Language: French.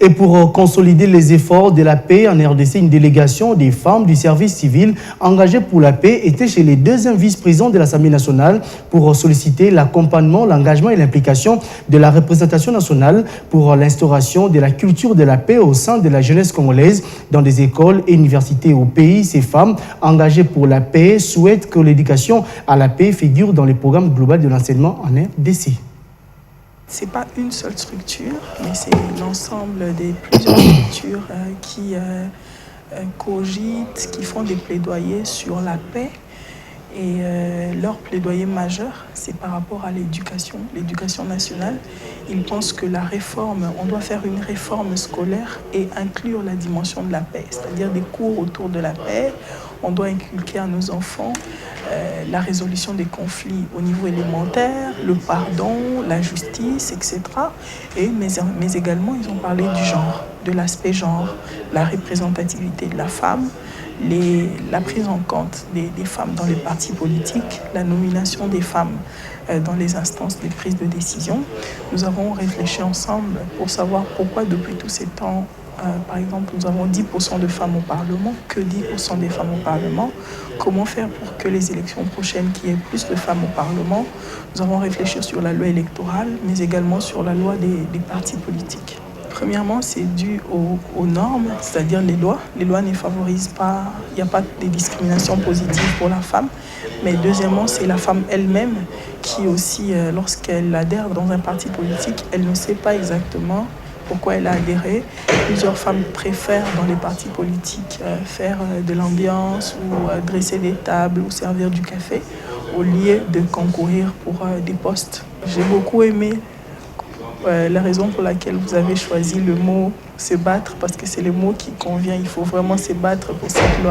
Et pour consolider les efforts de la paix en RDC, une délégation des femmes du service civil engagées pour la paix était chez les deuxièmes vice-présidents de l'Assemblée nationale pour solliciter l'accompagnement, l'engagement et l'implication de la représentation nationale pour l'instauration de la culture de la paix au sein de la jeunesse congolaise dans des écoles et universités au pays. Ces femmes engagées pour la paix souhaitent que l'éducation à la paix figure dans le programme global de l'enseignement en RDC. Ce n'est pas une seule structure, mais c'est l'ensemble des plusieurs structures qui cogitent, qui font des plaidoyers sur la paix. Et leur plaidoyer majeur, c'est par rapport à l'éducation nationale. Ils pensent que la réforme, on doit faire une réforme scolaire et inclure la dimension de la paix, c'est-à-dire des cours autour de la paix. On doit inculquer à nos enfants la résolution des conflits au niveau élémentaire, le pardon, la justice, etc. Mais également, ils ont parlé du genre, de l'aspect genre, la représentativité de la femme, la prise en compte des femmes dans les partis politiques, la nomination des femmes dans les instances de prise de décision. Nous avons réfléchi ensemble pour savoir pourquoi depuis tous ces temps, par exemple, nous avons 10% de femmes au Parlement, que 10% des femmes au Parlement. Comment faire pour que les élections prochaines, qu'il y ait plus de femmes au Parlement? Nous avons réfléchi sur la loi électorale, mais également sur la loi des partis politiques. Premièrement, c'est dû aux normes, c'est-à-dire les lois. Les lois ne favorisent pas, il n'y a pas de discrimination positive pour la femme. Mais deuxièmement, c'est la femme elle-même qui aussi, lorsqu'elle adhère dans un parti politique, elle ne sait pas exactement pourquoi elle a adhéré. Plusieurs femmes préfèrent dans les partis politiques faire de l'ambiance ou dresser des tables ou servir du café au lieu de concourir pour des postes. J'ai beaucoup aimé la raison pour laquelle vous avez choisi le mot « se battre » parce que c'est le mot qui convient. Il faut vraiment se battre pour cette loi.